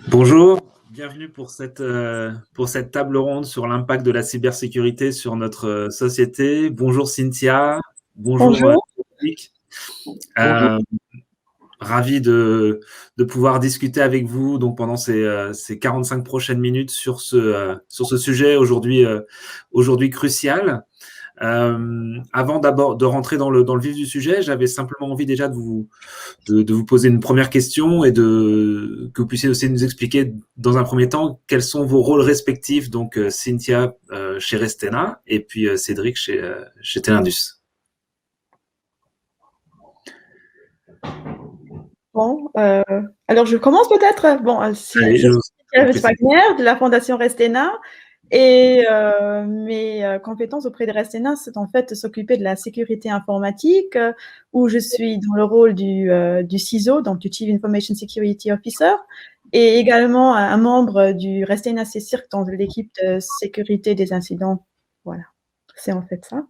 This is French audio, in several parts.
Bonjour, bienvenue pour cette table ronde sur l'impact de la cybersécurité sur notre société. Bonjour Cynthia, bonjour Bonjour. Eric. Bonjour. Euh, Ravi de pouvoir discuter avec vous donc pendant ces 45 prochaines minutes sur ce sujet aujourd'hui crucial. Avant d'abord de rentrer dans le vif du sujet, j'avais simplement envie déjà de vous poser une première question et que vous puissiez aussi nous expliquer dans un premier temps quels sont vos rôles respectifs, donc Cynthia chez Restena et puis Cédric chez Telindus. Bon, alors je commence peut-être. Bon, je suis Cynthia Wagner de la Fondation Restena et mes compétences auprès de Restena, c'est en fait de s'occuper de la sécurité informatique où je suis dans le rôle du CISO, donc du Chief Information Security Officer, et également un membre du Restena CSIRT dans l'équipe de sécurité des incidents. Voilà, c'est en fait ça.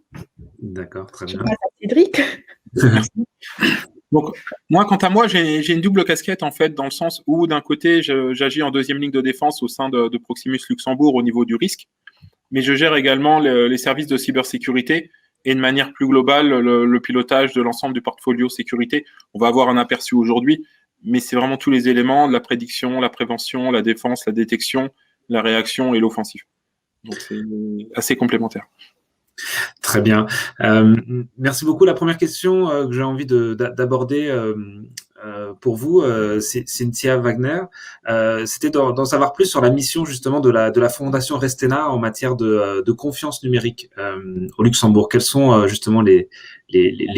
D'accord, très bien. Je passe à Cédric. Donc, moi, quant à moi, j'ai une double casquette, en fait, dans le sens où, d'un côté, j'agis en deuxième ligne de défense au sein de Proximus Luxembourg au niveau du risque, mais je gère également les services de cybersécurité et, de manière plus globale, le pilotage de l'ensemble du portfolio sécurité. On va avoir un aperçu aujourd'hui, mais c'est vraiment tous les éléments, de la prédiction, la prévention, la défense, la détection, la réaction et l'offensive. Donc, c'est assez complémentaire. Très bien. Merci beaucoup. La première question que j'ai envie d'aborder pour vous, Cynthia Wagner, c'était d'en savoir plus sur la mission justement de la Fondation Restena en matière de confiance numérique au Luxembourg. Quelles sont justement les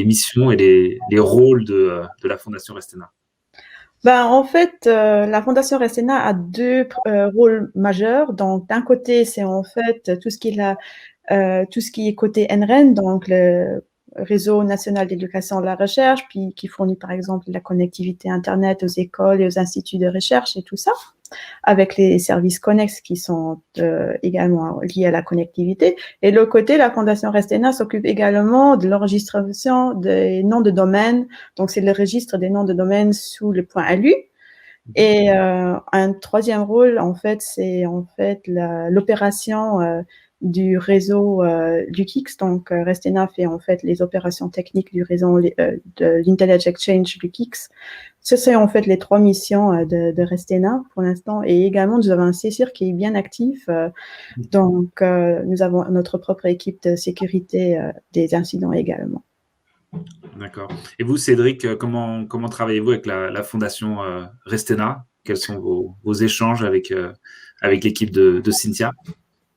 missions et les rôles de la Fondation Restena? Ben, en fait, la Fondation Restena a deux rôles majeurs. Donc, d'un côté, c'est en fait tout ce qui est côté NREN, donc le Réseau national d'éducation et de la recherche, puis qui fournit par exemple la connectivité Internet aux écoles et aux instituts de recherche et tout ça, avec les services connexes qui sont également liés à la connectivité. Et de l'autre côté, la Fondation Restena s'occupe également de l'enregistration des noms de domaine. Donc, c'est le registre des noms de domaine sous le point ALU. Et un troisième rôle, en fait, c'est en fait l'opération du réseau du KIX. Donc, Restena fait en fait les opérations techniques du réseau de l'Intelligence Exchange du KIX. Ce sont en fait les trois missions de Restena pour l'instant. Et également, nous avons un CSIR qui est bien actif. Donc, nous avons notre propre équipe de sécurité des incidents également. D'accord. Et vous, Cédric, comment travaillez-vous avec la Fondation Restena? Quels sont vos échanges avec l'équipe de Cynthia?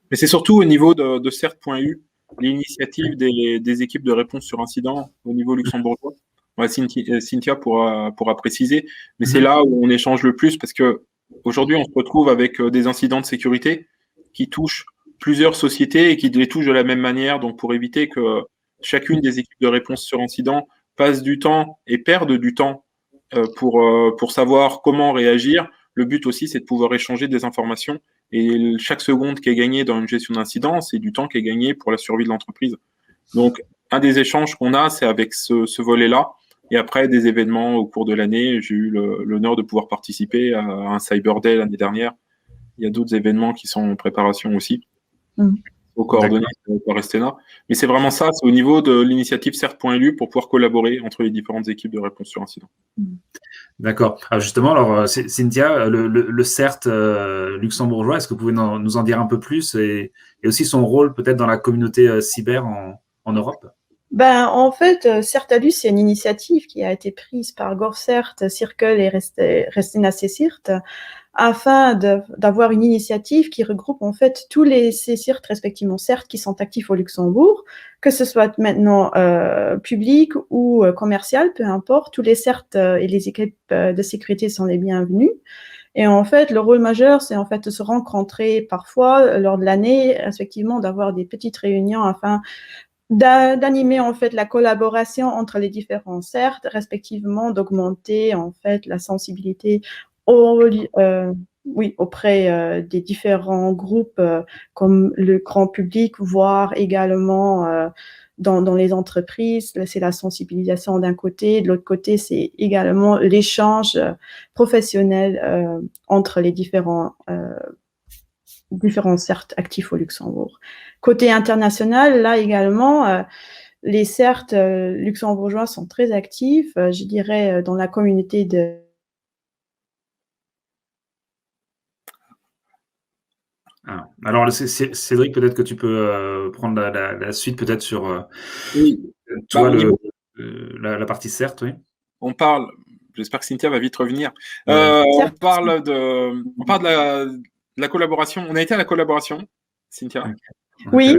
Mais c'est surtout au niveau de CERT.U, l'initiative des équipes de réponse sur incident au niveau luxembourgeois. Ouais, Cynthia pourra préciser, mais c'est là où on échange le plus parce que aujourd'hui on se retrouve avec des incidents de sécurité qui touchent plusieurs sociétés et qui les touchent de la même manière. Donc pour éviter que chacune des équipes de réponse sur incident passe du temps et perde du temps pour savoir comment réagir, le but aussi c'est de pouvoir échanger des informations. Et chaque seconde qui est gagnée dans une gestion d'incident, c'est du temps qui est gagné pour la survie de l'entreprise. Donc, un des échanges qu'on a, c'est avec ce volet-là. Et après, des événements au cours de l'année, j'ai eu l'honneur de pouvoir participer à un Cyber Day l'année dernière. Il y a d'autres événements qui sont en préparation aussi, aux coordonnées de Restena. Mais c'est vraiment ça, c'est au niveau de l'initiative CERT.lu pour pouvoir collaborer entre les différentes équipes de réponse sur incident. D'accord. Justement, alors Cynthia, le CERT luxembourgeois, est-ce que vous pouvez nous en dire un peu plus et aussi son rôle peut-être dans la communauté cyber en Europe? Ben, en fait, CERT-ALU, c'est une initiative qui a été prise par GovCERT, Circle et Restena CSIRT afin d'avoir une initiative qui regroupe en fait tous les CSIRT respectivement CERT qui sont actifs au Luxembourg, que ce soit maintenant public ou commercial, peu importe, tous les CERT et les équipes de sécurité sont les bienvenus. Et en fait, le rôle majeur, c'est en fait de se rencontrer parfois lors de l'année, respectivement, d'avoir des petites réunions afin d'animer en fait la collaboration entre les différents CERT, respectivement d'augmenter en fait la sensibilité auprès des différents groupes comme le grand public, voire également dans les entreprises. C'est la sensibilisation d'un côté. De l'autre côté, c'est également l'échange professionnel entre les différents CERT actifs au Luxembourg. Côté international, là également, les CERT luxembourgeois sont très actifs, je dirais, dans la communauté de... Alors, Cédric, peut-être que tu peux prendre la suite peut-être sur Oui. toi, la partie CERT, oui. On parle, j'espère que Cynthia va vite revenir, on parle de la collaboration. On a été à la collaboration, Cynthia. Okay. Oui.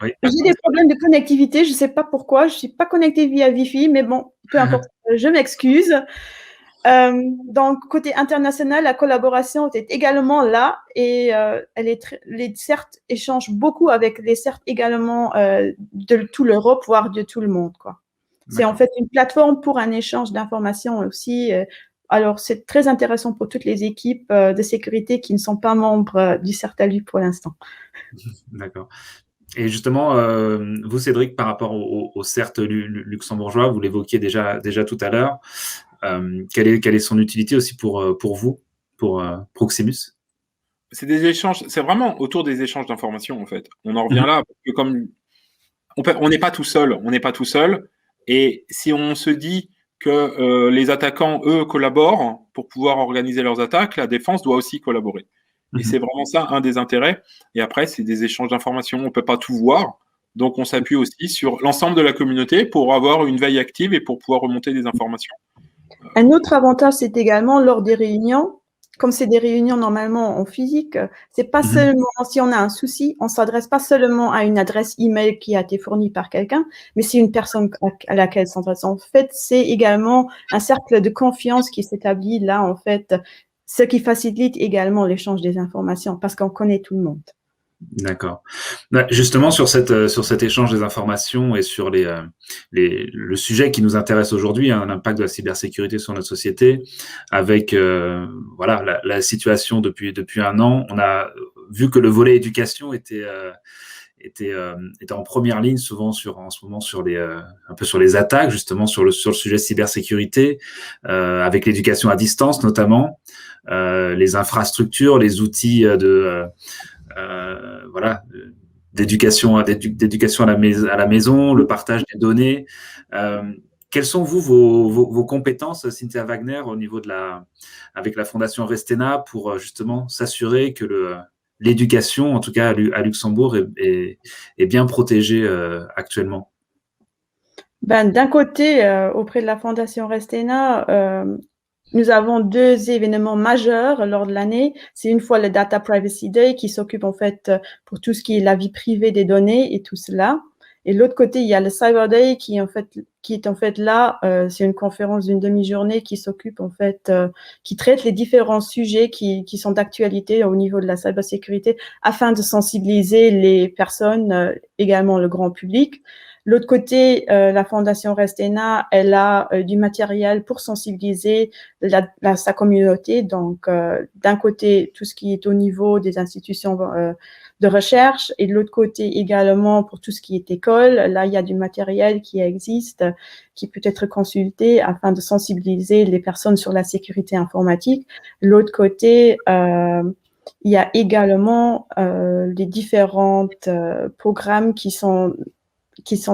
J'ai des problèmes de connectivité, je ne sais pas pourquoi, je ne suis pas connectée via Wi-Fi, mais bon, peu importe, je m'excuse. Donc, côté international, la collaboration est également là et les CERT échangent beaucoup avec les CERT également de toute l'Europe, voire de tout le monde, quoi. C'est en fait une plateforme pour un échange d'informations aussi. Alors, c'est très intéressant pour toutes les équipes de sécurité qui ne sont pas membres du CERT-ALU pour l'instant. D'accord. Et justement, vous, Cédric, par rapport au CERT luxembourgeois, vous l'évoquiez déjà tout à l'heure, quelle est son utilité aussi pour vous, pour Proximus? C'est des échanges, c'est vraiment autour des échanges d'informations, en fait. On en revient là, parce que comme on n'est pas tout seul, et si on se dit que les attaquants, eux, collaborent pour pouvoir organiser leurs attaques, la défense doit aussi collaborer. Et c'est vraiment ça, un des intérêts. Et après, c'est des échanges d'informations. On ne peut pas tout voir. Donc, on s'appuie aussi sur l'ensemble de la communauté pour avoir une veille active et pour pouvoir remonter des informations. Un autre avantage, c'est également lors des réunions. Comme c'est des réunions normalement en physique, c'est pas seulement si on a un souci, on s'adresse pas seulement à une adresse email qui a été fournie par quelqu'un, mais c'est une personne à laquelle s'adresse. En fait, c'est également un cercle de confiance qui s'établit là, en fait, ce qui facilite également l'échange des informations parce qu'on connaît tout le monde. D'accord. Justement, sur cet échange des informations et sur le sujet qui nous intéresse aujourd'hui, l'impact de la cybersécurité sur notre société, avec la situation depuis un an, on a vu que le volet éducation était en première ligne souvent en ce moment sur un peu sur les attaques, justement sur le sujet cybersécurité, avec l'éducation à distance notamment, les infrastructures, les outils d'éducation à la maison, le partage des données. Quelles sont vos compétences, Cynthia Wagner, au niveau avec la Fondation Restena pour justement s'assurer que l'éducation, en tout cas à Luxembourg, est bien protégée actuellement? D'un côté, auprès de la Fondation Restena, nous avons 2 événements majeurs lors de l'année. C'est une fois le Data Privacy Day qui s'occupe en fait pour tout ce qui est la vie privée des données et tout cela. Et de l'autre côté, il y a le Cyber Day qui est en fait là, c'est une conférence d'une demi-journée qui s'occupe en fait, qui traite les différents sujets qui sont d'actualité au niveau de la cybersécurité afin de sensibiliser les personnes, également le grand public. L'autre côté, la Fondation Restena, elle a du matériel pour sensibiliser sa communauté. Donc, d'un côté, tout ce qui est au niveau des institutions de recherche et de l'autre côté également pour tout ce qui est école. Là, il y a du matériel qui existe, qui peut être consulté afin de sensibiliser les personnes sur la sécurité informatique. De l'autre côté, il y a également les différents programmes qui sont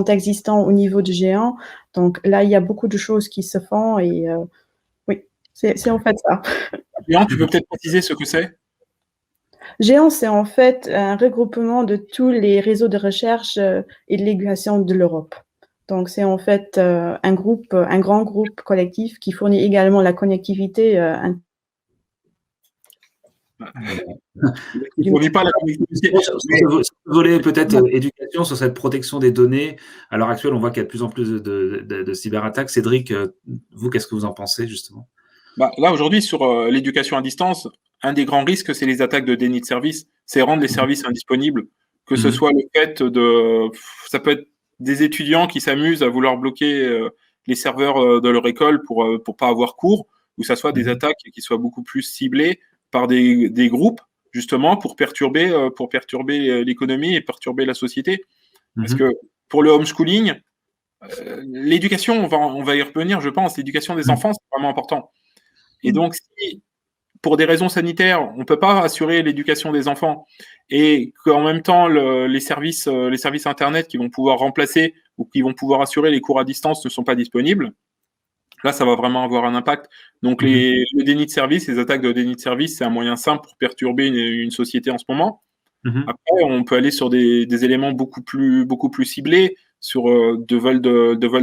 existants au niveau du géant. Donc là, il y a beaucoup de choses qui se font et oui, c'est en fait ça. Géant, tu peux peut-être préciser ce que c'est? Géant, c'est en fait un regroupement de tous les réseaux de recherche et de l'éducation de l'Europe. Donc, c'est en fait un grand groupe collectif qui fournit également la connectivité. Il ne pas la connectivité. Sur ce volet peut-être éducation, sur cette protection des données, à l'heure actuelle, on voit qu'il y a de plus en plus de cyberattaques. Cédric, vous, qu'est-ce que vous en pensez justement? Là, aujourd'hui, sur l'éducation à distance, un des grands risques, c'est les attaques de déni de service. C'est rendre les services indisponibles. Que ce soit le fait ça peut être des étudiants qui s'amusent à vouloir bloquer les serveurs de leur école pour pas avoir cours, ou ça soit des attaques qui soient beaucoup plus ciblées par des groupes, justement, pour perturber l'économie et perturber la société. Parce que pour le homeschooling, l'éducation, on va y revenir, je pense, l'éducation des enfants, c'est vraiment important. Et donc, si pour des raisons sanitaires, on ne peut pas assurer l'éducation des enfants et qu'en même temps, les services Internet qui vont pouvoir remplacer ou qui vont pouvoir assurer les cours à distance ne sont pas disponibles, là, ça va vraiment avoir un impact. Donc, le déni de service, les attaques de déni de service, c'est un moyen simple pour perturber une société en ce moment. Après, on peut aller sur des éléments beaucoup plus ciblés, sur de vol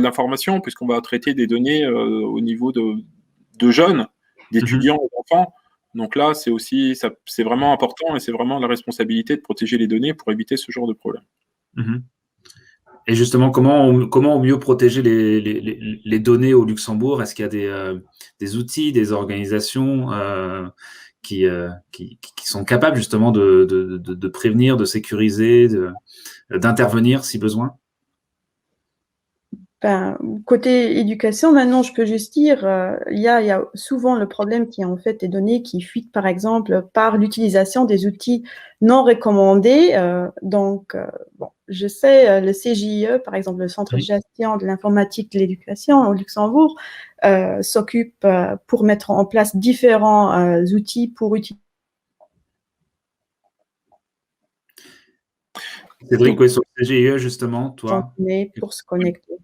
d'informations, puisqu'on va traiter des données au niveau de jeunes, d'étudiants et d'enfants. Donc là, c'est vraiment important et c'est vraiment la responsabilité de protéger les données pour éviter ce genre de problème. Et justement, comment au mieux protéger les données au Luxembourg? Est-ce qu'il y a des outils, des organisations qui sont capables justement de prévenir, de sécuriser, d'intervenir si besoin? Côté éducation, maintenant, je peux juste dire, il y a souvent le problème qui est en fait des données qui fuitent, par exemple, par l'utilisation des outils non recommandés. Donc, je sais, le CJIE, par exemple, le Centre de gestion de l'informatique de l'éducation au Luxembourg, s'occupe pour mettre en place différents outils pour utiliser. Cédric, sur le CJIE, justement, toi. Pour se connecter.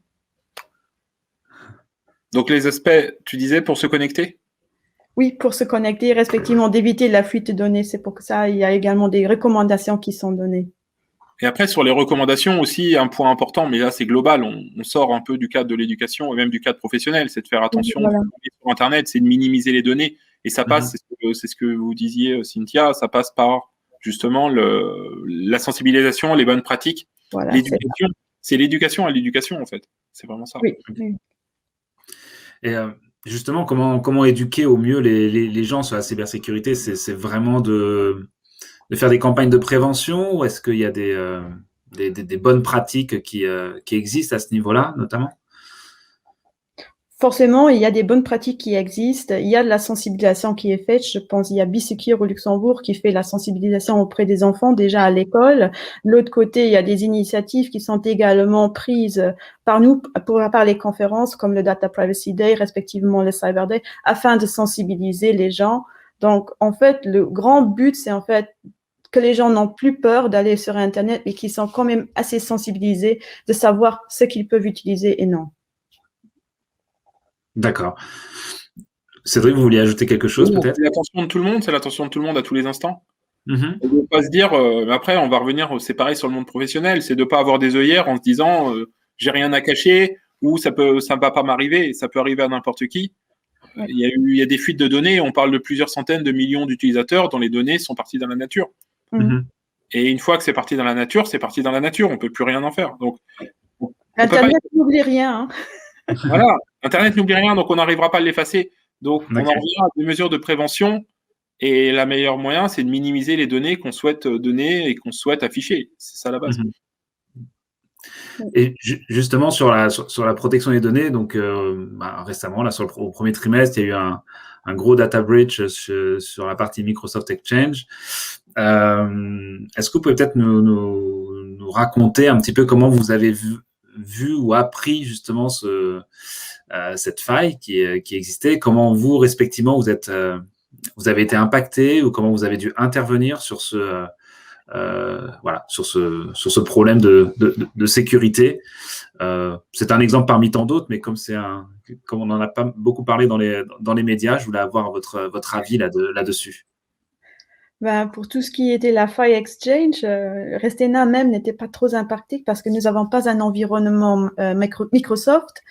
Donc, les aspects, tu disais, pour se connecter? Oui, pour se connecter, respectivement, d'éviter la fuite de données. C'est pour ça qu'il y a également des recommandations qui sont données. Et après, sur les recommandations aussi, un point important, mais là, c'est global, on sort un peu du cadre de l'éducation et même du cadre professionnel, c'est de faire attention sur Internet, c'est de minimiser les données. Et ça passe, c'est ce que vous disiez, Cynthia, ça passe par justement la sensibilisation, les bonnes pratiques. Voilà, l'éducation, c'est l'éducation à l'éducation, en fait. C'est vraiment ça. Oui. Et justement, comment éduquer au mieux les gens sur la cybersécurité? C'est vraiment de faire des campagnes de prévention, ou est-ce qu'il y a des bonnes pratiques qui existent à ce niveau-là, notamment? Forcément, il y a des bonnes pratiques qui existent. Il y a de la sensibilisation qui est faite. Je pense il y a BeSecure au Luxembourg qui fait la sensibilisation auprès des enfants déjà à l'école. De l'autre côté, il y a des initiatives qui sont également prises par nous, par les conférences comme le Data Privacy Day, respectivement le Cyber Day, afin de sensibiliser les gens. Donc, en fait, le grand but, c'est en fait que les gens n'ont plus peur d'aller sur Internet, mais qu'ils sont quand même assez sensibilisés de savoir ce qu'ils peuvent utiliser et non. D'accord. Cédric, vous vouliez ajouter quelque chose, peut-être? C'est l'attention de tout le monde, c'est l'attention de tout le monde à tous les instants. On ne peut pas se dire, après, on va revenir, c'est pareil sur le monde professionnel, c'est de ne pas avoir des œillères en se disant, j'ai rien à cacher, ou ça ne va pas m'arriver, ça peut arriver à n'importe qui. Il y a des fuites de données, on parle de plusieurs centaines de millions d'utilisateurs dont les données sont parties dans la nature. Et une fois que c'est parti dans la nature, c'est parti dans la nature, on ne peut plus rien en faire. Donc, Internet n'oublie rien. Voilà, Internet n'oublie rien, donc on n'arrivera pas à l'effacer. Donc, on en revient à des mesures de prévention. Et le meilleur moyen, c'est de minimiser les données qu'on souhaite donner et qu'on souhaite afficher. C'est ça la base. Et justement, sur la protection des données, donc récemment, là, au premier trimestre, il y a eu un gros data breach sur la partie Microsoft Exchange. Est-ce que vous pouvez peut-être nous raconter un petit peu comment vous avez vu ou appris justement cette faille qui existait, comment vous, respectivement, vous avez été impacté, ou comment vous avez dû intervenir sur ce problème de sécurité. C'est un exemple parmi tant d'autres, mais comme on n'en a pas beaucoup parlé dans les médias, je voulais avoir votre avis là-dessus. Pour tout ce qui était la faille Exchange, Restena même n'était pas trop impacté parce que nous n'avons pas un environnement Microsoft.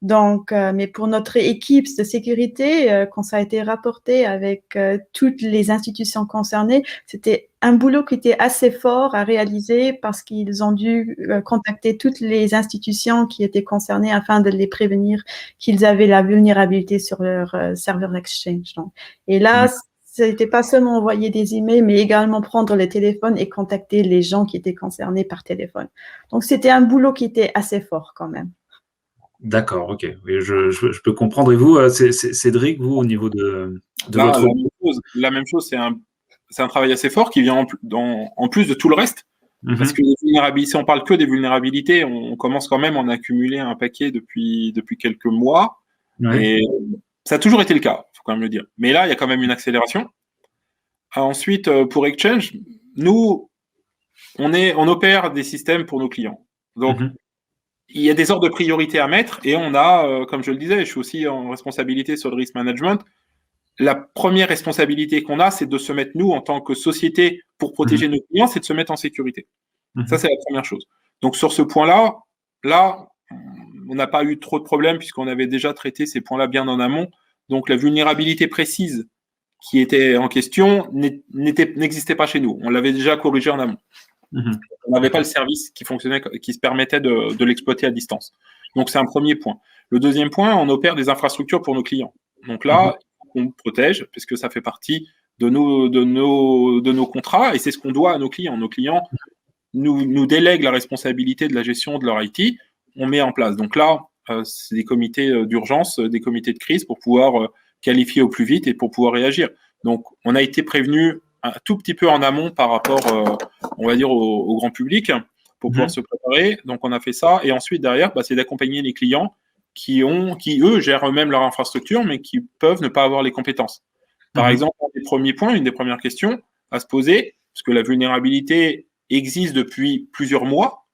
Donc, mais pour notre équipe de sécurité, quand ça a été rapporté avec toutes les institutions concernées, c'était un boulot qui était assez fort à réaliser parce qu'ils ont dû contacter toutes les institutions qui étaient concernées afin de les prévenir qu'ils avaient la vulnérabilité sur leur serveur Exchange. Donc. Et là, c'était pas seulement envoyer des emails, mais également prendre le téléphone et contacter les gens qui étaient concernés par téléphone. Donc, c'était un boulot qui était assez fort quand même. D'accord, ok. Oui, je peux comprendre. Et vous, Cédric, vous, au niveau de votre… La même chose, c'est un travail assez fort qui vient en plus de tout le reste. Parce que les vulnérabilités, si on parle que des vulnérabilités, on commence quand même à en accumuler un paquet depuis quelques mois. Ouais. Et ça a toujours été le cas, il faut quand même le dire. Mais là, il y a quand même une accélération. Ensuite, pour Exchange, nous, on opère des systèmes pour nos clients. Donc, il y a des ordres de priorité à mettre et on a, comme je le disais, je suis aussi en responsabilité sur le risk management. La première responsabilité qu'on a, c'est de se mettre, nous, en tant que société, pour protéger nos clients, c'est de se mettre en sécurité. Ça, c'est la première chose. Donc, sur ce point-là, on n'a pas eu trop de problèmes puisqu'on avait déjà traité ces points-là bien en amont. Donc, la vulnérabilité précise qui était en question n'existait pas chez nous. On l'avait déjà corrigé en amont. On n'avait pas le service qui fonctionnait, qui se permettait de l'exploiter à distance. Donc, c'est un premier point. Le deuxième point, on opère des infrastructures pour nos clients. Donc là, on protège parce que ça fait partie de nos contrats et c'est ce qu'on doit à nos clients. Nos clients nous délèguent la responsabilité de la gestion de leur IT. On met en place. Donc là, c'est des comités d'urgence, des comités de crise pour pouvoir qualifier au plus vite et pour pouvoir réagir. Donc, on a été prévenu un tout petit peu en amont par rapport, on va dire, au grand public pour pouvoir se préparer. Donc, on a fait ça. Et ensuite, derrière, c'est d'accompagner les clients qui, eux, gèrent eux-mêmes leur infrastructure, mais qui peuvent ne pas avoir les compétences. Par exemple, un des premiers points, une des premières questions à se poser, parce que la vulnérabilité existe depuis plusieurs mois,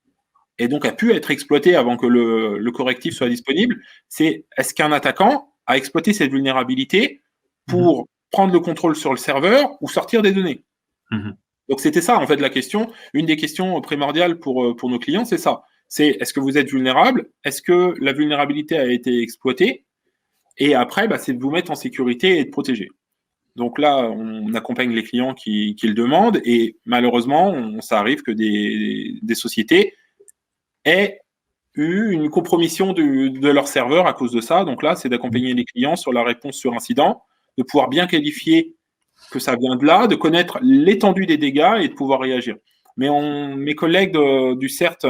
et donc a pu être exploitée avant que le correctif soit disponible, c'est est-ce qu'un attaquant a exploité cette vulnérabilité pour prendre le contrôle sur le serveur ou sortir des données. Donc c'était ça, en fait, la question. Une des questions primordiales pour nos clients, c'est ça. C'est est-ce que vous êtes vulnérable? Est-ce que la vulnérabilité a été exploitée? Et après, c'est de vous mettre en sécurité et de protéger. Donc là, on accompagne les clients qui le demandent et malheureusement, ça arrive que des sociétés aient eu une compromission de leur serveur à cause de ça. Donc là, c'est d'accompagner les clients sur la réponse sur incident, de pouvoir bien qualifier que ça vient de là, de connaître l'étendue des dégâts et de pouvoir réagir. Mais mes collègues du CERT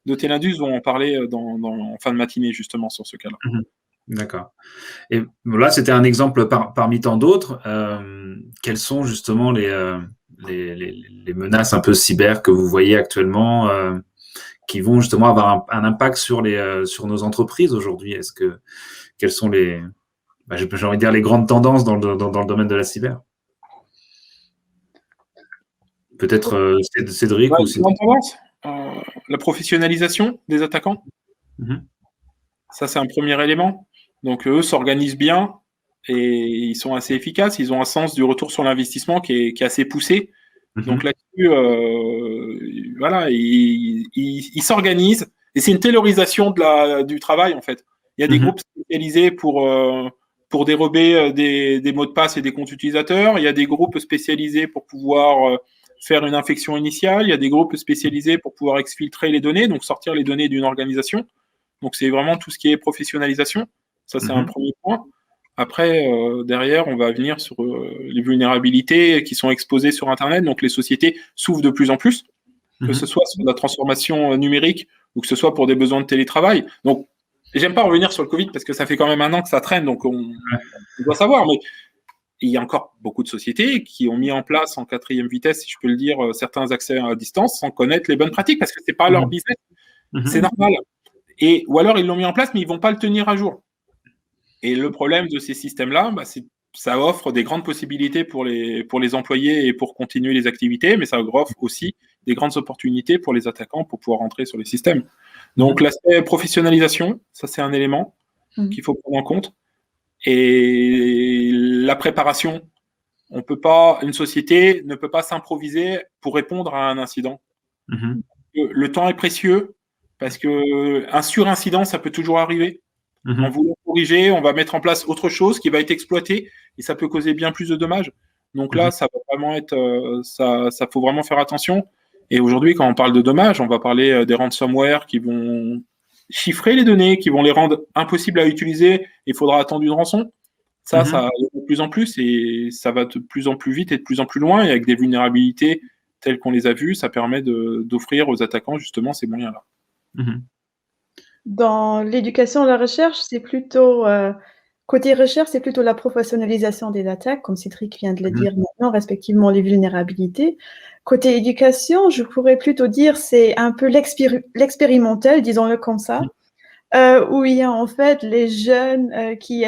de Telindus vont en parler en fin de matinée, justement, sur ce cas-là. D'accord. Et là, c'était un exemple parmi tant d'autres. Quelles sont justement les menaces un peu cyber que vous voyez actuellement qui vont justement avoir un impact sur nos entreprises aujourd'hui? Quelles sont j'ai envie de dire les grandes tendances dans le domaine de la cyber? Peut-être Cédric ou grande tendance, la professionnalisation des attaquants. Ça, c'est un premier élément. Donc, eux s'organisent bien et ils sont assez efficaces. Ils ont un sens du retour sur l'investissement qui est assez poussé. Donc là-dessus, voilà, ils s'organisent. Et c'est une taylorisation du travail, en fait. Il y a des groupes spécialisés pour dérober des mots de passe et des comptes utilisateurs. Il y a des groupes spécialisés pour pouvoir faire une infection initiale. Il y a des groupes spécialisés pour pouvoir exfiltrer les données, donc sortir les données d'une organisation. Donc, c'est vraiment tout ce qui est professionnalisation. Ça, c'est un premier point. Après, derrière, on va venir sur les vulnérabilités qui sont exposées sur Internet. Donc, les sociétés s'ouvrent de plus en plus, que ce soit sur la transformation numérique ou que ce soit pour des besoins de télétravail. Donc, j'aime pas revenir sur le Covid parce que ça fait quand même un an que ça traîne, donc on doit savoir. Mais il y a encore beaucoup de sociétés qui ont mis en place en 4e vitesse, si je peux le dire, certains accès à distance sans connaître les bonnes pratiques parce que c'est pas leur business. C'est normal. Ou alors, ils l'ont mis en place, mais ils ne vont pas le tenir à jour. Et le problème de ces systèmes-là, c'est ça offre des grandes possibilités pour les employés et pour continuer les activités, mais ça offre aussi des grandes opportunités pour les attaquants pour pouvoir rentrer sur les systèmes. Donc, l'aspect professionnalisation, ça, c'est un élément qu'il faut prendre en compte. Et la préparation. Une société ne peut pas s'improviser pour répondre à un incident. Le temps est précieux. Parce qu'un surincident, ça peut toujours arriver. En voulant corriger, on va mettre en place autre chose qui va être exploité et ça peut causer bien plus de dommages. Donc là, ça va vraiment être, ça faut vraiment faire attention. Et aujourd'hui, quand on parle de dommages, on va parler des ransomware qui vont chiffrer les données, qui vont les rendre impossibles à utiliser. Il faudra attendre une rançon. Ça de plus en plus et ça va de plus en plus vite et de plus en plus loin. Et avec des vulnérabilités telles qu'on les a vues, ça permet d'offrir aux attaquants justement ces moyens-là. Dans l'éducation et la recherche, c'est plutôt Côté recherche, c'est plutôt la professionnalisation des attaques, comme Cédric vient de le dire maintenant, respectivement les vulnérabilités. Côté éducation, je pourrais plutôt dire c'est un peu l'expérimental, disons-le comme ça, où il y a en fait les jeunes qui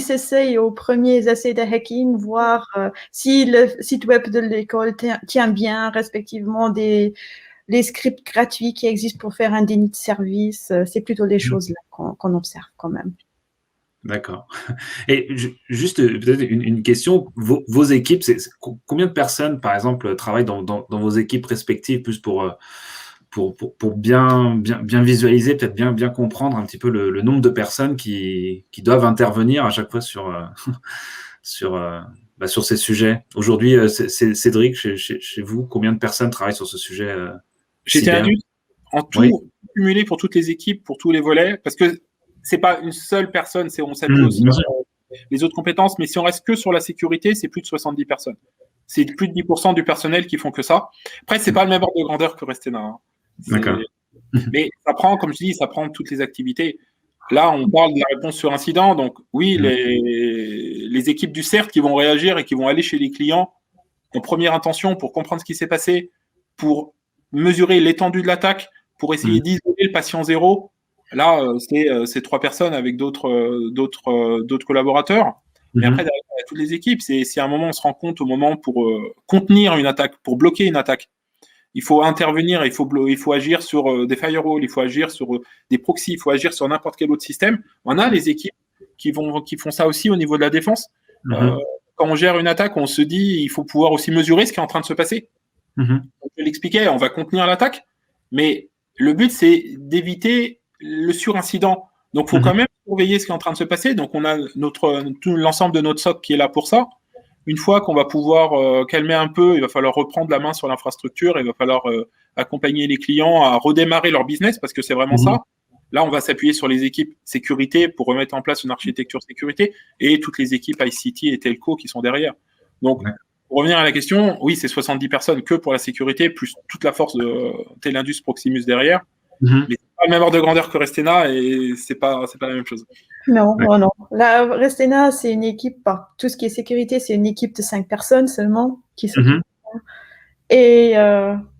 s'essayent aux premiers essais de hacking, voir si le site web de l'école tient bien, respectivement les scripts gratuits qui existent pour faire un déni de service. C'est plutôt les choses là qu'on observe quand même. D'accord. Et juste peut-être une question, vos équipes, combien de personnes, par exemple, travaillent dans vos équipes respectives, plus pour bien visualiser, peut-être bien comprendre un petit peu le nombre de personnes qui doivent intervenir à chaque fois sur ces sujets. Aujourd'hui, Cédric, chez vous, combien de personnes travaillent sur ce sujet J'étais adulte, en tout, cumulé pour toutes les équipes, pour tous les volets, parce que c'est pas une seule personne, on s'appuie aussi sur les autres compétences, mais si on reste que sur la sécurité, c'est plus de 70 personnes. C'est plus de 10% du personnel qui font que ça. Après, c'est pas le même ordre de grandeur que Restena. Hein. D'accord. Mais ça prend, comme je dis, ça prend toutes les activités. Là, on parle de la réponse sur incident, donc oui, les équipes du CERT qui vont réagir et qui vont aller chez les clients en première intention pour comprendre ce qui s'est passé, pour mesurer l'étendue de l'attaque, pour essayer d'isoler le patient zéro. Là, c'est 3 personnes avec d'autres collaborateurs. Mais après, derrière, il y a toutes les équipes. Si à un moment, on se rend compte au moment pour contenir une attaque, pour bloquer une attaque, il faut intervenir, il faut agir sur des firewalls, il faut agir sur des proxys, il faut agir sur n'importe quel autre système. On a les équipes qui font ça aussi au niveau de la défense. Quand on gère une attaque, on se dit il faut pouvoir aussi mesurer ce qui est en train de se passer. Je l'expliquais, on va contenir l'attaque, mais le but, c'est d'éviter le surincident. Donc, il faut quand même surveiller ce qui est en train de se passer. Donc, on a tout l'ensemble de notre SOC qui est là pour ça. Une fois qu'on va pouvoir calmer un peu, il va falloir reprendre la main sur l'infrastructure, il va falloir accompagner les clients à redémarrer leur business, parce que c'est vraiment ça. Là, on va s'appuyer sur les équipes sécurité pour remettre en place une architecture sécurité et toutes les équipes ICT et telco qui sont derrière. Donc, pour revenir à la question, oui, c'est 70 personnes que pour la sécurité, plus toute la force de Telindus Proximus derrière. Mais c'est pas le même ordre de grandeur que Restena et c'est pas la même chose. Non. La Restena, c'est une équipe, tout ce qui est sécurité, c'est une équipe de 5 personnes seulement qui s'occupe. Et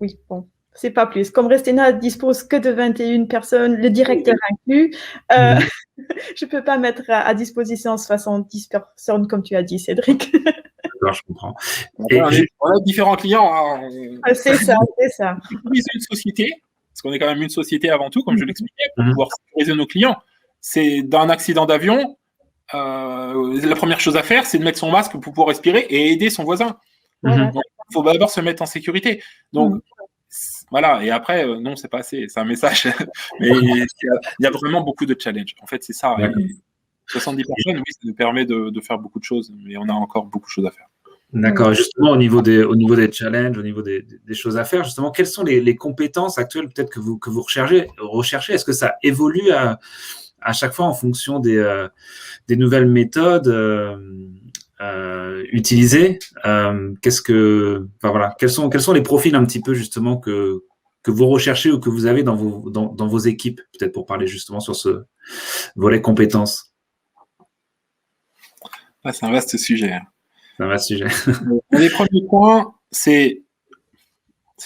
oui, bon, c'est pas plus. Comme Restena dispose que de 21 personnes, le directeur inclus, je peux pas mettre à disposition 70 personnes comme tu as dit, Cédric. D'accord, je comprends. On a différents clients. Hein. C'est ça. Une société, parce qu'on est quand même une société avant tout, comme je l'expliquais, pour pouvoir sécuriser nos clients. C'est dans un accident d'avion, la première chose à faire, c'est de mettre son masque pour pouvoir respirer et aider son voisin. Donc, il faut d'abord se mettre en sécurité. Donc, voilà. Et après, non, c'est pas assez. C'est un message. Mais il y a vraiment beaucoup de challenges. En fait, c'est ça. 70 personnes, oui, ça nous permet de faire beaucoup de choses, mais on a encore beaucoup de choses à faire. D'accord. Justement, au niveau des challenges, au niveau des choses à faire, justement, quelles sont les compétences actuelles peut-être que vous recherchez? Est-ce que ça évolue à chaque fois en fonction des nouvelles méthodes utilisées? Quels sont les profils un petit peu justement que vous recherchez ou que vous avez dans vos équipes, peut-être pour parler justement sur ce volet compétences? C'est un vaste sujet. C'est un vaste sujet. Les premiers points, si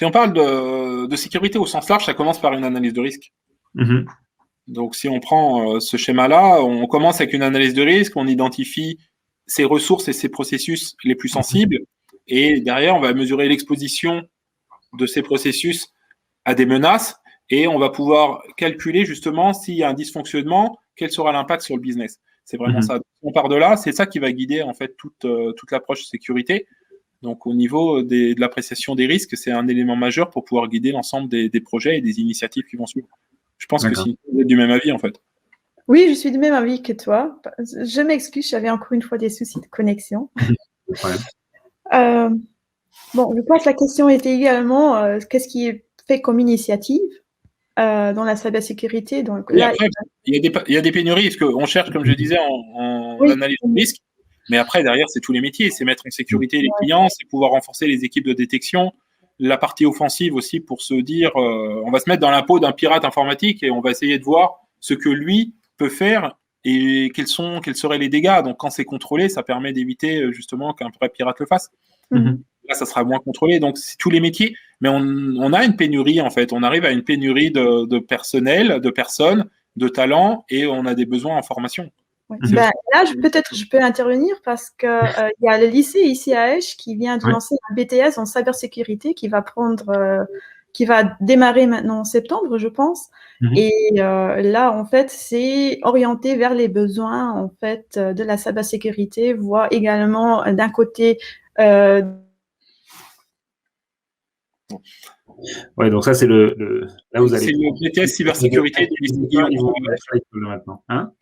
on parle de sécurité au sens large, ça commence par une analyse de risque. Donc, si on prend ce schéma-là, on commence avec une analyse de risque, on identifie ses ressources et ses processus les plus sensibles, et derrière, on va mesurer l'exposition de ces processus à des menaces, et on va pouvoir calculer justement s'il y a un dysfonctionnement, quel sera l'impact sur le business. C'est vraiment ça. On part de là, c'est ça qui va guider en fait toute l'approche sécurité. Donc, au niveau de l'appréciation des risques, c'est un élément majeur pour pouvoir guider l'ensemble des projets et des initiatives qui vont suivre. Je pense que si vous êtes du même avis, en fait. Oui, je suis du même avis que toi. Je m'excuse, j'avais encore une fois des soucis de connexion. Bon, je pense que la question était également qu'est-ce qui est fait comme initiative dans la cybersécurité. Donc, là, après, il y a des pénuries, parce qu'on cherche, comme je disais, en analyse de risque, mais après, derrière, c'est tous les métiers. C'est mettre en sécurité les clients, c'est pouvoir renforcer les équipes de détection, la partie offensive aussi pour se dire on va se mettre dans la peau d'un pirate informatique et on va essayer de voir ce que lui peut faire et quels seraient les dégâts. Donc, quand c'est contrôlé, ça permet d'éviter justement qu'un vrai pirate le fasse. Là, ça sera moins contrôlé. Donc, c'est tous les métiers. Mais on a une pénurie, en fait. On arrive à une pénurie de personnel, de personnes, de talents, et on a des besoins en formation. Ouais. Là, peut-être je peux intervenir parce que il y a le lycée ici à Esch qui vient de lancer un BTS en cybersécurité qui va démarrer maintenant en septembre, je pense. Et là, en fait, c'est orienté vers les besoins en fait de la cybersécurité, voire également d'un côté. Ouais, donc ça c'est là vous allez. C'est le BTS cybersécurité du lycée Guillaume Cros maintenant. Hein,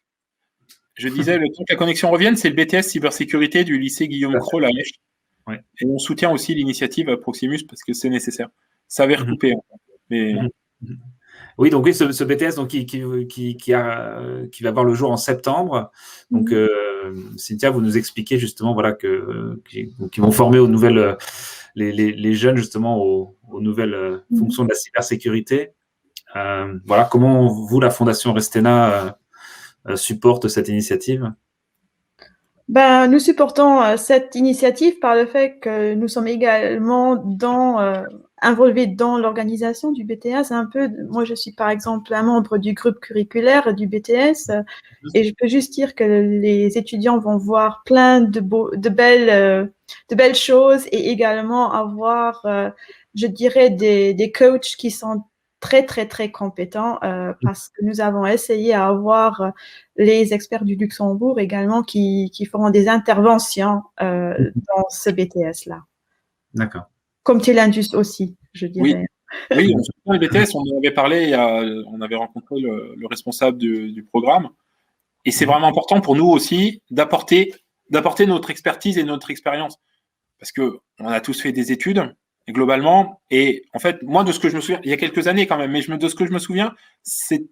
je disais, le temps que la connexion revienne, c'est le BTS cybersécurité du lycée Guillaume Cros à Esch. Ouais. Et on soutient aussi l'initiative à Proximus parce que c'est nécessaire. Ça avait recoupé. Mais... Oui, donc oui, ce BTS donc, qui va voir le jour en septembre. Donc, Cynthia, vous nous expliquez justement voilà, qu'ils vont former aux nouvelles, les jeunes justement aux nouvelles fonctions de la cybersécurité. Voilà, comment vous, la Fondation Restena, supporte cette initiative? Nous supportons cette initiative par le fait que nous sommes également involvés dans l'organisation du BTS. Moi, je suis par exemple un membre du groupe curriculaire du BTS et je peux juste dire que les étudiants vont voir plein de belles choses et également avoir, je dirais, des coachs qui sont très, très, très compétents parce que nous avons essayé à avoir les experts du Luxembourg également qui feront des interventions dans ce BTS-là. D'accord. Comme Telindus aussi, je dirais. Oui, on soutient le BTS, on en avait parlé, on avait rencontré le responsable du programme. Et c'est vraiment important pour nous aussi d'apporter notre expertise et notre expérience. Parce qu'on a tous fait des études, et globalement, et en fait, moi, de ce que je me souviens, il y a quelques années quand même, mais de ce que je me souviens, c'est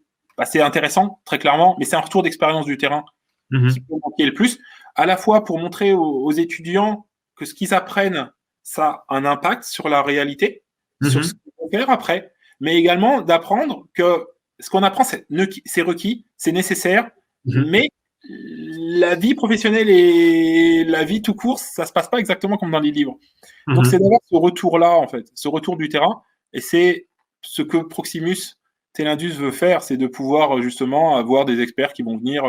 intéressant, très clairement, mais c'est un retour d'expérience du terrain qui peut manquer le plus, à la fois pour montrer aux étudiants que ce qu'ils apprennent, ça a un impact sur la réalité, sur ce qu'ils vont faire après, mais également d'apprendre que ce qu'on apprend, c'est requis, c'est nécessaire, mais la vie professionnelle et la vie tout court, ça se passe pas exactement comme dans les livres. Donc, c'est d'avoir ce retour-là, en fait, ce retour du terrain. Et c'est ce que Proximus Telindus veut faire, c'est de pouvoir justement avoir des experts qui vont venir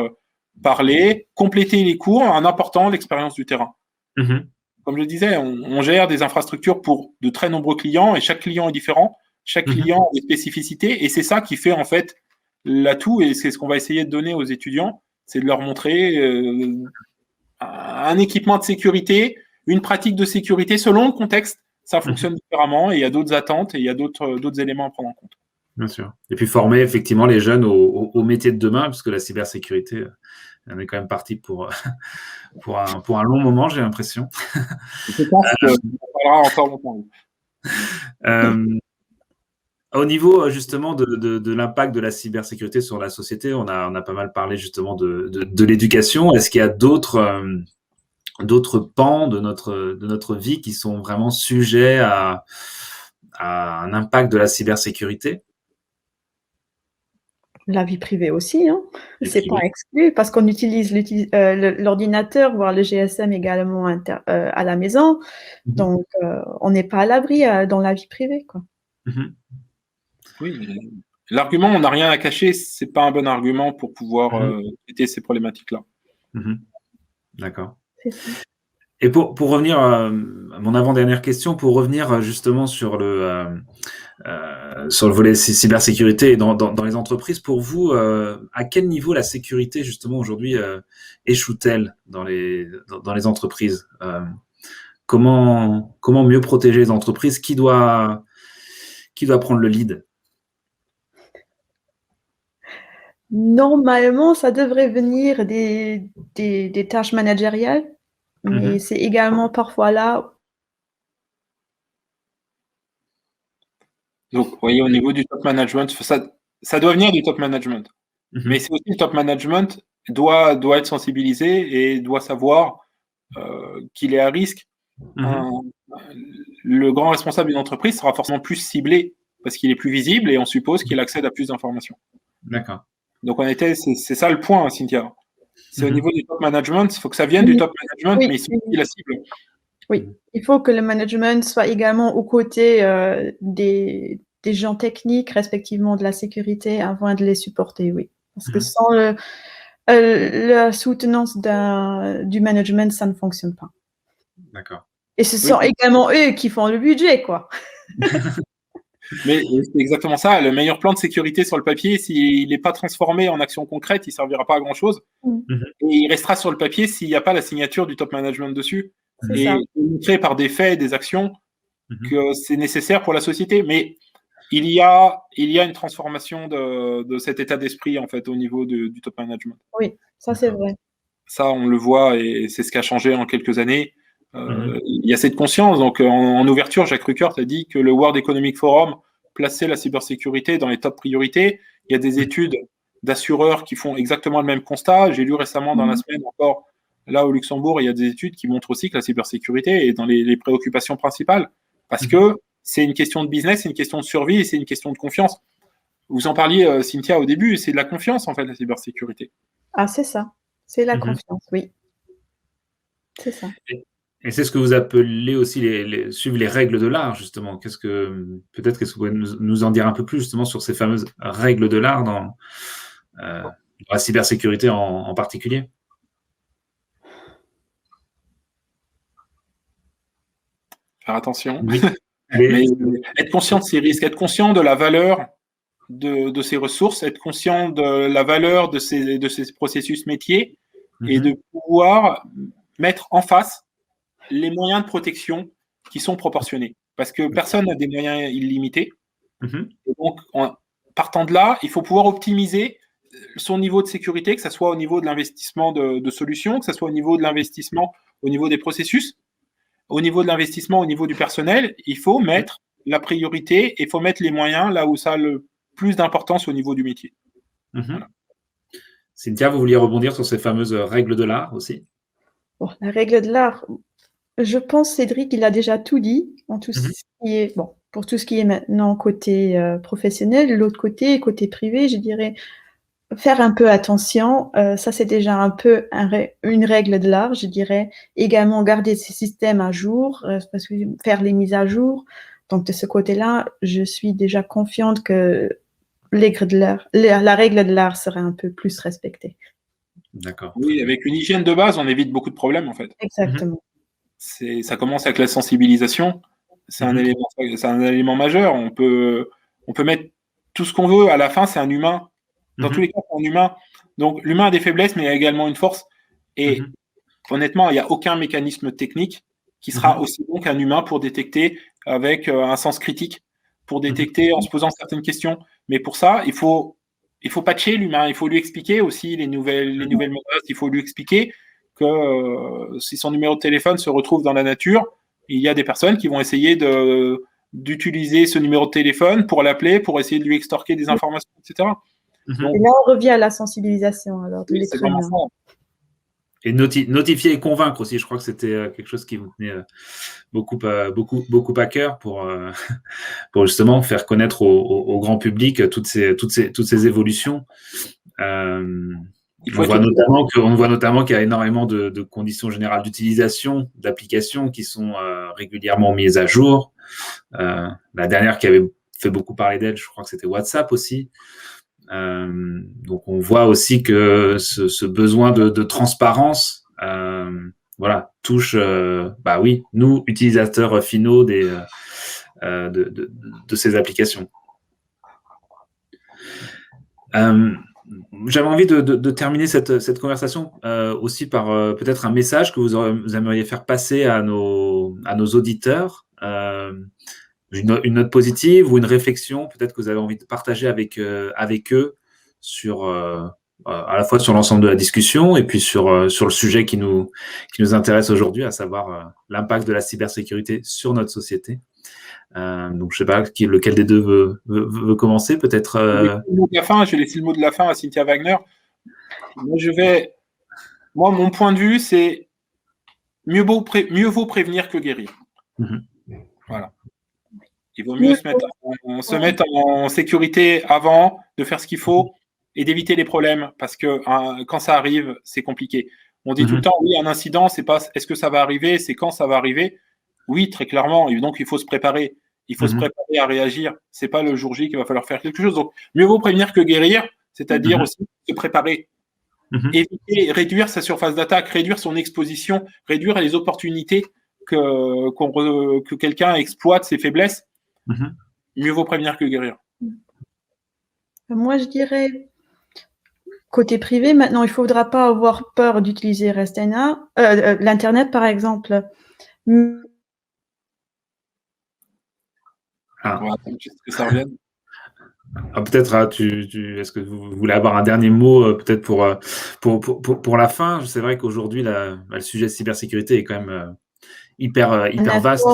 parler, compléter les cours en apportant l'expérience du terrain. Comme je disais, on gère des infrastructures pour de très nombreux clients et chaque client est différent. Chaque client a des spécificités et c'est ça qui fait en fait l'atout et c'est ce qu'on va essayer de donner aux étudiants, c'est de leur montrer un équipement de sécurité, une pratique de sécurité selon le contexte, ça fonctionne différemment et il y a d'autres attentes et il y a d'autres éléments à prendre en compte. Bien sûr. Et puis former effectivement les jeunes au métier de demain, parce que la cybersécurité, on est quand même parti pour un long moment, j'ai l'impression. Je pense qu'on parlera encore longtemps. Au niveau justement de l'impact de la cybersécurité sur la société, on a pas mal parlé justement de l'éducation. Est-ce qu'il y a d'autres pans de notre vie qui sont vraiment sujets à un impact de la cybersécurité? La vie privée aussi, hein. C'est pas exclu parce qu'on utilise l'ordinateur, voire le GSM également à la maison. Donc, on n'est pas à l'abri dans la vie privée, quoi. Oui, l'argument on n'a rien à cacher, c'est pas un bon argument pour pouvoir traiter ces problématiques-là. D'accord. Et pour revenir à mon avant-dernière question, pour revenir justement sur le volet cybersécurité dans les entreprises, pour vous, à quel niveau la sécurité justement aujourd'hui échoue-t-elle dans les entreprises? Comment mieux protéger les entreprises? Qui doit prendre le lead? Normalement, ça devrait venir des tâches managériales, mais c'est également parfois là. Donc, vous voyez, au niveau du top management, ça doit venir du top management. Mais c'est aussi le top management doit être sensibilisé et doit savoir qu'il est à risque. Le grand responsable d'une entreprise sera forcément plus ciblé parce qu'il est plus visible et on suppose qu'il accède à plus d'informations. D'accord. Donc, en été, c'est ça le point, Cynthia. C'est au niveau du top management. Il faut que ça vienne du top management, mais ils sont aussi la cible. Oui, il faut que le management soit également aux côtés des gens techniques, respectivement de la sécurité, afin de les supporter, oui. Parce que sans la soutenance du management, ça ne fonctionne pas. D'accord. Et ce sont également eux qui font le budget, quoi. Mais c'est exactement ça. Le meilleur plan de sécurité sur le papier, s'il n'est pas transformé en action concrète, il ne servira pas à grand-chose. Et il restera sur le papier s'il n'y a pas la signature du top management dessus. Et montrer par des faits et des actions que c'est nécessaire pour la société. Mais il y a une transformation de cet état d'esprit, en fait, au niveau du top management. Oui, ça c'est vrai. Ça, on le voit et c'est ce qui a changé en quelques années. Il y a cette conscience. Donc, en ouverture, Jacques Ruckert a dit que le World Economic Forum plaçait la cybersécurité dans les top priorités. Il y a des études d'assureurs qui font exactement le même constat. J'ai lu récemment dans la semaine encore, là au Luxembourg, il y a des études qui montrent aussi que la cybersécurité est dans les préoccupations principales. Parce que c'est une question de business, c'est une question de survie et c'est une question de confiance. Vous en parliez, Cynthia, au début, c'est de la confiance, en fait, la cybersécurité. Ah, c'est ça. C'est la confiance, oui. C'est ça. Et c'est ce que vous appelez aussi suivre les règles de l'art, justement. Peut-être que vous pouvez nous en dire un peu plus, justement, sur ces fameuses règles de l'art dans la cybersécurité en particulier? Faire attention. Oui. Mais être conscient de ces risques, être conscient de la valeur de ces ressources, être conscient de la valeur de ces processus métiers et de pouvoir mettre en face les moyens de protection qui sont proportionnés. Parce que personne n'a des moyens illimités. Et donc, partant de là, il faut pouvoir optimiser son niveau de sécurité, que ce soit au niveau de l'investissement de solutions, que ce soit au niveau de l'investissement au niveau des processus, au niveau de l'investissement au niveau du personnel. Il faut mettre la priorité et il faut mettre les moyens là où ça a le plus d'importance au niveau du métier. Voilà. Cynthia, vous vouliez rebondir sur ces fameuses règles de l'art aussi? Bon, la règle de l'art, je pense, Cédric, il a déjà tout dit en tout ce qui est, pour tout ce qui est maintenant côté professionnel. L'autre côté privé, je dirais faire un peu attention. Ça, c'est déjà un peu une règle de l'art, je dirais. Également, garder ces systèmes à jour, parce que faire les mises à jour. Donc, de ce côté-là, je suis déjà confiante que la règle de l'art serait un peu plus respectée. D'accord. Oui, avec une hygiène de base, on évite beaucoup de problèmes, en fait. Exactement. Ça commence avec la sensibilisation. C'est un élément majeur. On peut mettre tout ce qu'on veut. À la fin, c'est un humain. Dans tous les cas, c'est un humain. Donc, l'humain a des faiblesses, mais il y a également une force. Et honnêtement, il n'y a aucun mécanisme technique qui sera aussi bon qu'un humain pour détecter avec un sens critique, pour détecter en se posant certaines questions. Mais pour ça, il faut patcher l'humain. Il faut lui expliquer aussi les nouvelles menaces. Il faut lui expliquer que si son numéro de téléphone se retrouve dans la nature, il y a des personnes qui vont essayer d'utiliser ce numéro de téléphone pour l'appeler, pour essayer de lui extorquer des informations, etc. Donc, et là, on revient à la sensibilisation. Alors, de l'être humain. Et notifier et convaincre aussi, je crois que c'était quelque chose qui vous tenait beaucoup à cœur pour justement faire connaître au grand public toutes ces évolutions. On voit notamment qu'il y a énormément de conditions générales d'utilisation d'applications qui sont régulièrement mises à jour. La dernière qui avait fait beaucoup parler d'elle, je crois que c'était WhatsApp aussi. Donc on voit aussi que ce besoin de transparence touche nous, utilisateurs finaux de ces applications. J'avais envie de terminer cette conversation aussi par peut-être un message que vous aimeriez faire passer à nos auditeurs, une note positive ou une réflexion peut-être que vous avez envie de partager avec eux sur à la fois sur l'ensemble de la discussion et puis sur le sujet qui nous intéresse aujourd'hui, à savoir l'impact de la cybersécurité sur notre société. Donc, je ne sais pas lequel des deux veut commencer, peut-être. Je vais laisser le mot de la fin à Cynthia Wagner. Moi, mon point de vue, c'est mieux vaut prévenir que guérir. Voilà. Il vaut mieux se mettre en sécurité avant de faire ce qu'il faut et d'éviter les problèmes, parce que quand ça arrive, c'est compliqué. On dit tout le temps, oui, un incident, c'est pas est-ce que ça va arriver, c'est quand ça va arriver. Oui, très clairement, et donc il faut se préparer. Il faut se préparer à réagir. C'est pas le jour J qu'il va falloir faire quelque chose. Donc, mieux vaut prévenir que guérir, c'est-à-dire aussi se préparer. Éviter, réduire sa surface d'attaque, réduire son exposition, réduire les opportunités que quelqu'un exploite ses faiblesses. Mieux vaut prévenir que guérir. Moi, je dirais, côté privé, maintenant, il ne faudra pas avoir peur d'utiliser Restena, l'Internet, par exemple. On va attendre juste que ça revienne. Peut-être, est-ce que vous voulez avoir un dernier mot peut-être pour la fin? C'est vrai qu'aujourd'hui, le sujet de cybersécurité est quand même hyper vaste.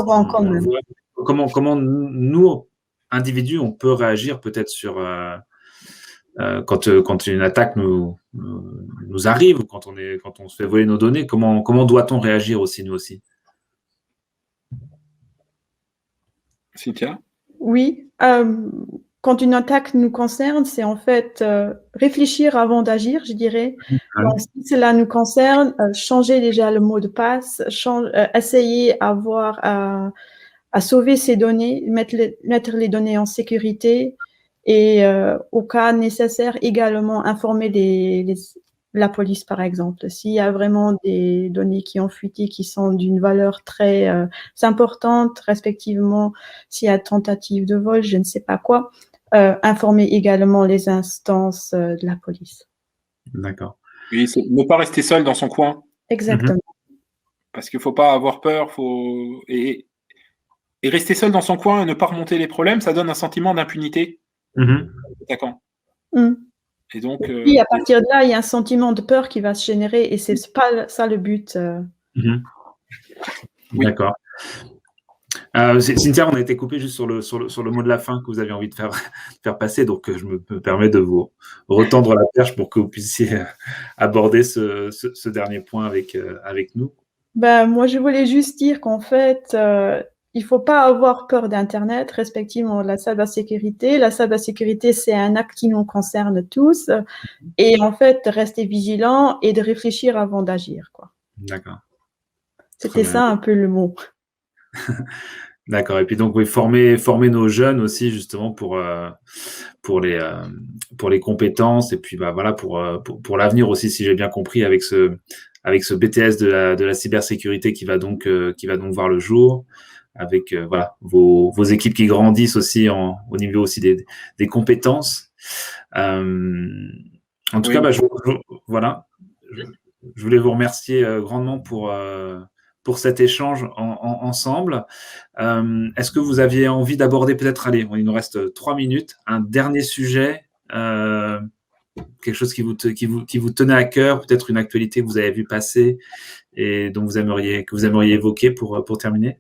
Comment nous, individus, on peut réagir peut-être sur quand une attaque nous arrive, ou quand on se fait voler nos données, comment doit-on réagir aussi, nous aussi? Cynthia? Oui. Quand une attaque nous concerne, c'est en fait réfléchir avant d'agir, je dirais. Donc, si cela nous concerne, changer déjà le mot de passe, essayer à sauver ces données, mettre les données en sécurité et au cas nécessaire également informer la police, par exemple. S'il y a vraiment des données qui ont fuité, qui sont d'une valeur très importante, respectivement, s'il y a tentative de vol, je ne sais pas quoi, informer également les instances de la police. D'accord. Oui, ne pas rester seul dans son coin. Exactement. Parce qu'il ne faut pas avoir peur, et rester seul dans son coin et ne pas remonter les problèmes, ça donne un sentiment d'impunité. Attaquant. Et donc, à partir de là, il y a un sentiment de peur qui va se générer et c'est pas ça le but. Oui. D'accord. Cynthia, on a été coupé juste sur le mot de la fin que vous avez envie de faire passer, donc je me permets de vous retendre la perche pour que vous puissiez aborder ce dernier point avec nous. Moi, je voulais juste dire qu'en fait, il ne faut pas avoir peur d'Internet, respectivement la cybersécurité. La cybersécurité, c'est un acte qui nous concerne tous. Et en fait, de rester vigilant et de réfléchir avant d'agir, quoi. D'accord. C'était ça un peu le mot. D'accord. Et puis donc, oui, former nos jeunes aussi, justement, pour les compétences et puis voilà, pour l'avenir aussi, si j'ai bien compris, avec ce BTS de la cybersécurité qui va donc voir le jour, avec voilà, vos équipes qui grandissent aussi au niveau aussi des compétences. En tout cas, voilà, je voulais vous remercier grandement pour cet échange ensemble. Est-ce que vous aviez envie d'aborder peut-être, allez, il nous reste 3 minutes, un dernier sujet, quelque chose qui vous tenait à cœur, peut-être une actualité que vous avez vu passer et dont que vous aimeriez évoquer pour terminer?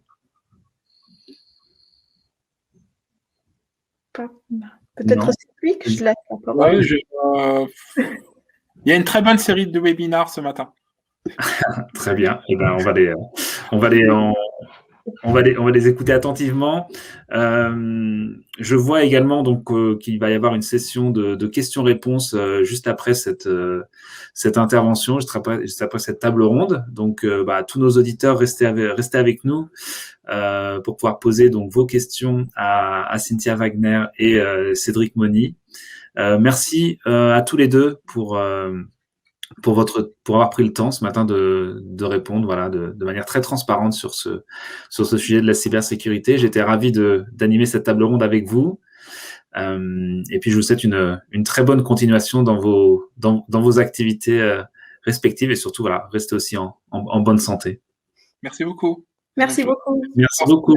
Peut-être Cyclic, je laisse la parole. Il y a une très bonne série de webinars ce matin. Très bien. Eh ben, on va les écouter attentivement. Je vois également donc qu'il va y avoir une session de questions-réponses juste après cette intervention, juste après cette table ronde. Donc, tous nos auditeurs, restez avec nous pour pouvoir poser donc vos questions à Cynthia Wagner et Cédric Mauny. Merci à tous les deux pour avoir pris le temps ce matin de répondre, voilà, de manière très transparente sur ce sujet de la cybersécurité. J'étais ravi d'animer cette table ronde avec vous. Et puis je vous souhaite une très bonne continuation dans vos activités respectives et surtout, voilà, restez aussi en bonne santé. Merci beaucoup. Merci beaucoup. Merci beaucoup.